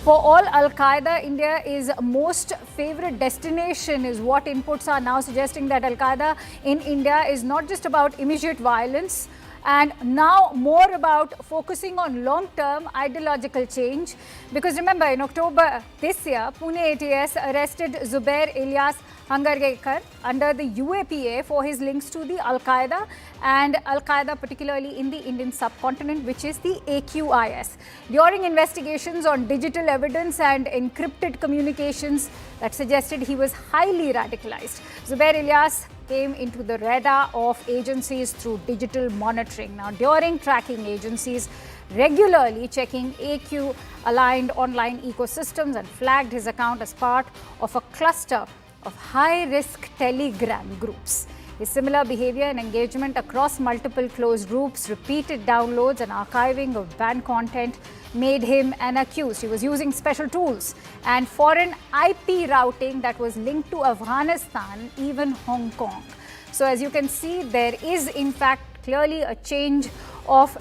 For all, Al-Qaeda India is most favorite destination is what inputs are now suggesting, that Al-Qaeda in India is not just about immediate violence and now more about focusing on long-term ideological change. Because remember, in October this year, Pune ATS arrested Zubair Ilyas Hangargekar under the UAPA for his links to the Al-Qaeda and Al-Qaeda, particularly in the Indian subcontinent, which is the AQIS. During investigations on digital evidence and encrypted communications that suggested he was highly radicalized, Zubair Ilyas came into the radar of agencies through digital monitoring. Now, during tracking, agencies regularly checking AQ-aligned online ecosystems and flagged his account as part of a cluster of high-risk Telegram groups. His similar behavior and engagement across multiple closed groups, repeated downloads and archiving of banned content made him an accused. He was using special tools and foreign IP routing that was linked to Afghanistan, even Hong Kong. So as you can see, there is in fact clearly a change of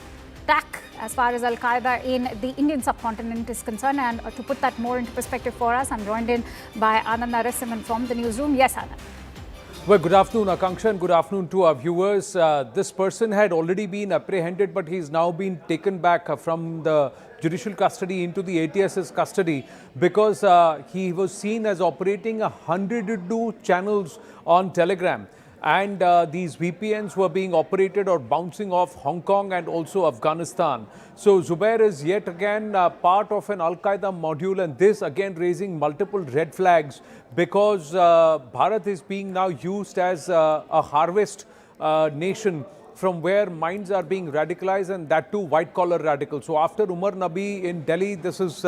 tack as far as Al-Qaeda in the Indian subcontinent is concerned. And to put that more into perspective for us, I'm joined in by Anand Narasimhan from the newsroom. Yes, Anand. Well, good afternoon, Akanksha, and good afternoon to our viewers. This person had already been apprehended, but he's now been taken back from the judicial custody into the ATS's custody because he was seen as operating 102 channels on Telegram. And these VPNs were being operated or bouncing off Hong Kong and also Afghanistan. So Zubair is yet again part of an Al-Qaeda module, and this again raising multiple red flags because Bharat is being now used as a harvest nation from where minds are being radicalized, and that too white-collar radicals. So after Umar Nabi in Delhi, this is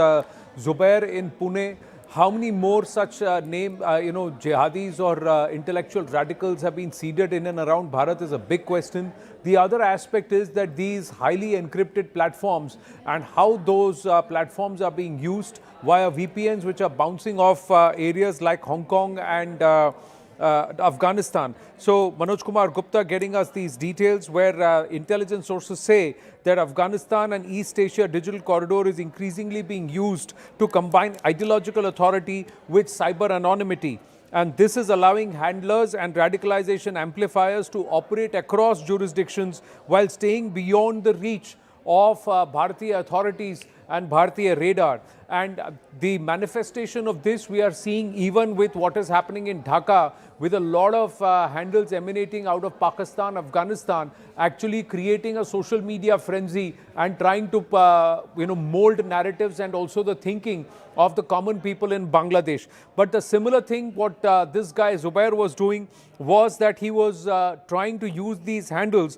Zubair in Pune. How many more such jihadis or intellectual radicals have been seeded in and around Bharat is a big question. The other aspect is that these highly encrypted platforms and how those platforms are being used via VPNs, which are bouncing off areas like Hong Kong and Afghanistan. So Manoj Kumar Gupta getting us these details where intelligence sources say that Afghanistan and East Asia digital corridor is increasingly being used to combine ideological authority with cyber anonymity. And this is allowing handlers and radicalization amplifiers to operate across jurisdictions while staying beyond the reach of Bharatiya authorities and Bharatiya radar. And the manifestation of this we are seeing even with what is happening in Dhaka, with a lot of handles emanating out of Pakistan, Afghanistan, actually creating a social media frenzy and trying to mold narratives and also the thinking of the common people in Bangladesh. But the similar thing what this guy Zubair was doing was that he was trying to use these handles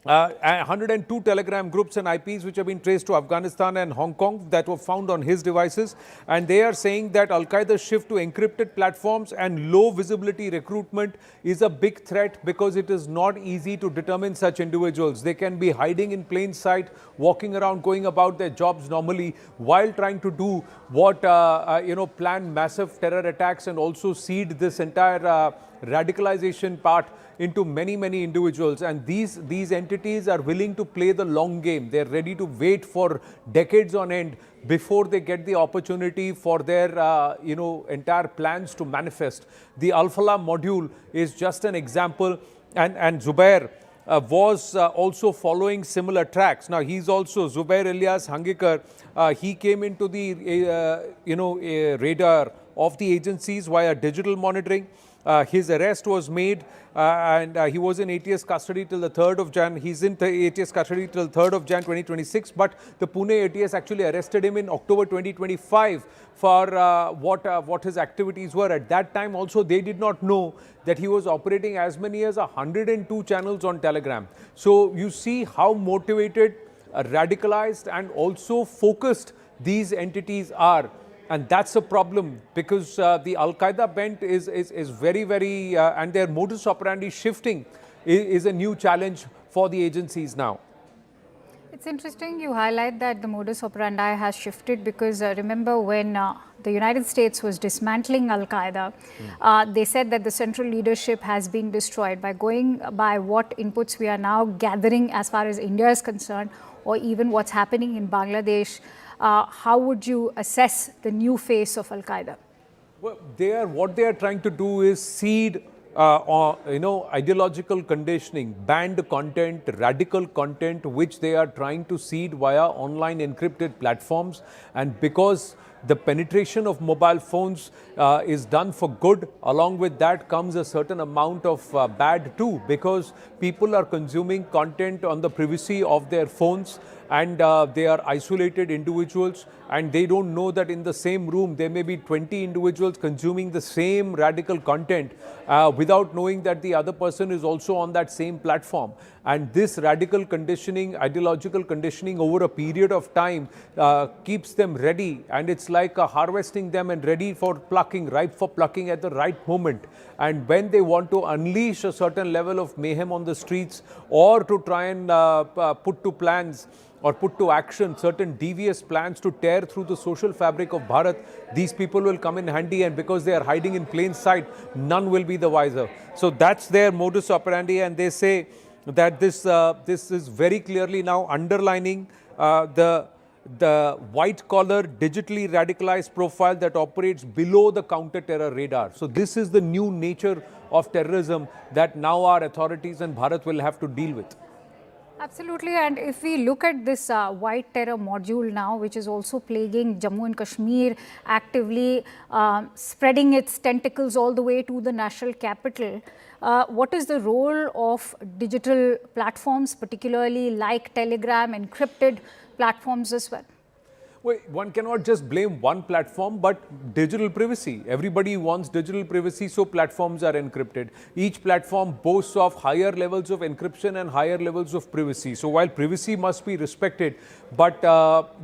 102 Telegram groups and IPs which have been traced to Afghanistan and Hong Kong that were found on his devices. And they are saying that Al-Qaeda's shift to encrypted platforms and low visibility recruitment is a big threat because it is not easy to determine such individuals. They can be hiding in plain sight, walking around, going about their jobs normally while trying to do what, plan massive terror attacks and also seed this entire radicalization part into many individuals. And these entities are willing to play the long game. They're ready to wait for decades on end before they get the opportunity for their entire plans to manifest. The Al-Falah module is just an example, and Zubair was also following similar tracks. Now he's also Zubair Ilyas Hangekar. He came into the radar of the agencies via digital monitoring. His arrest was made and he was in ATS custody till the 3rd of Jan. He's in ATS custody till 3rd of Jan 2026. But the Pune ATS actually arrested him in October 2025 for what his activities were. At that time also they did not know that he was operating as many as 102 channels on Telegram. So you see how motivated, radicalized and also focused these entities are. And that's a problem because the Al-Qaeda bent is very, and their modus operandi shifting is a new challenge for the agencies now. It's interesting you highlight that the modus operandi has shifted because remember when the United States was dismantling Al-Qaeda, they said that the central leadership has been destroyed. By going by what inputs we are now gathering as far as India is concerned, or even what's happening in Bangladesh, how would you assess the new face of Al-Qaeda? Well, what they are trying to do is seed ideological conditioning, banned content, radical content, which they are trying to seed via online encrypted platforms. And because the penetration of mobile phones is done for good, along with that comes a certain amount of bad too, because people are consuming content on the privacy of their phones, and they are isolated individuals, and they don't know that in the same room there may be 20 individuals consuming the same radical content without knowing that the other person is also on that same platform. And this radical conditioning, ideological conditioning over a period of time keeps them ready, and it's like harvesting them and ready for plucking, ripe for plucking at the right moment. And when they want to unleash a certain level of mayhem on the streets, or to try and put to plans or put to action certain devious plans to tear through the social fabric of Bharat, these people will come in handy, and because they are hiding in plain sight, none will be the wiser. So that's their modus operandi, and they say that this is very clearly now underlining the white-collar, digitally radicalized profile that operates below the counter-terror radar. So this is the new nature of terrorism that now our authorities and Bharat will have to deal with. Absolutely, and if we look at this white terror module now, which is also plaguing Jammu and Kashmir, actively spreading its tentacles all the way to the national capital, what is the role of digital platforms, particularly like Telegram, encrypted platforms as well? Well, one cannot just blame one platform, but digital privacy. Everybody wants digital privacy, so platforms are encrypted. Each platform boasts of higher levels of encryption and higher levels of privacy. So while privacy must be respected, but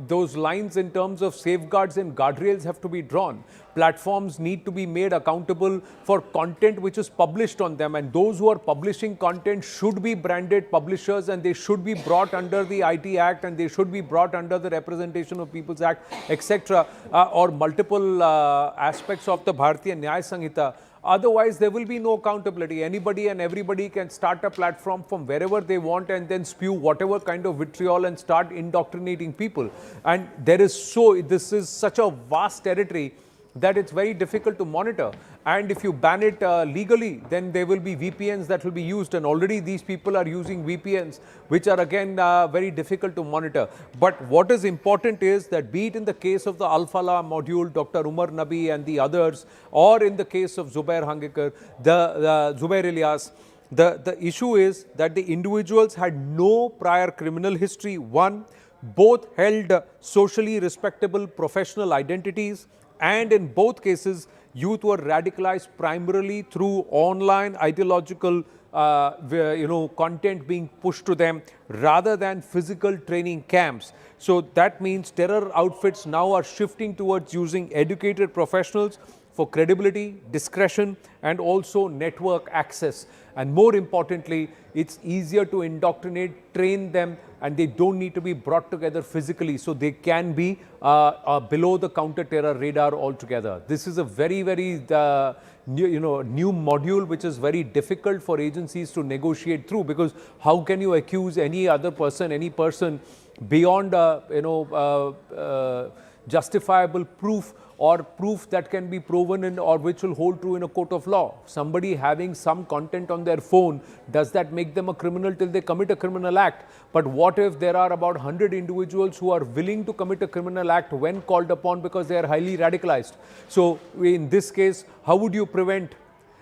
those lines in terms of safeguards and guardrails have to be drawn. Platforms need to be made accountable for content which is published on them, and those who are publishing content should be branded publishers, and they should be brought under the IT Act, and they should be brought under the Representation of People's Act, etc., or multiple aspects of the Bharatiya Nyaya Sanhita. Otherwise, there will be no accountability. Anybody and everybody can start a platform from wherever they want and then spew whatever kind of vitriol and start indoctrinating people. And this is such a vast territory that it's very difficult to monitor. And if you ban it legally, then there will be VPNs that will be used, and already these people are using VPNs, which are again very difficult to monitor. But what is important is that, be it in the case of the Al-Falah module, Dr. Umar Nabi and the others, or in the case of Zubair Hangekar, Zubair Ilyas, the issue is that the individuals had no prior criminal history. One, both held socially respectable professional identities, and in both cases, youth were radicalized primarily through online ideological content being pushed to them rather than physical training camps. So that means terror outfits now are shifting towards using educated professionals for credibility, discretion, and also network access. And more importantly, it's easier to indoctrinate, train them, and they don't need to be brought together physically, so they can be below the counter-terror radar altogether. This is a very, very new module, which is very difficult for agencies to negotiate through, because how can you accuse any other person, any person, beyond justifiable proof, or proof that can be proven in, or which will hold true in a court of law? Somebody having some content on their phone, does that make them a criminal till they commit a criminal act? But what if there are about 100 individuals who are willing to commit a criminal act when called upon because they are highly radicalized? So in this case, how would you prevent?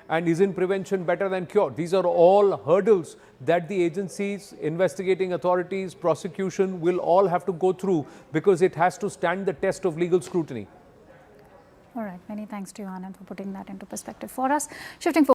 And isn't prevention better than cure? These are all hurdles that the agencies, investigating authorities, prosecution will all have to go through, because it has to stand the test of legal scrutiny. All right. Many thanks to you, Anand, for putting that into perspective for us. Shifting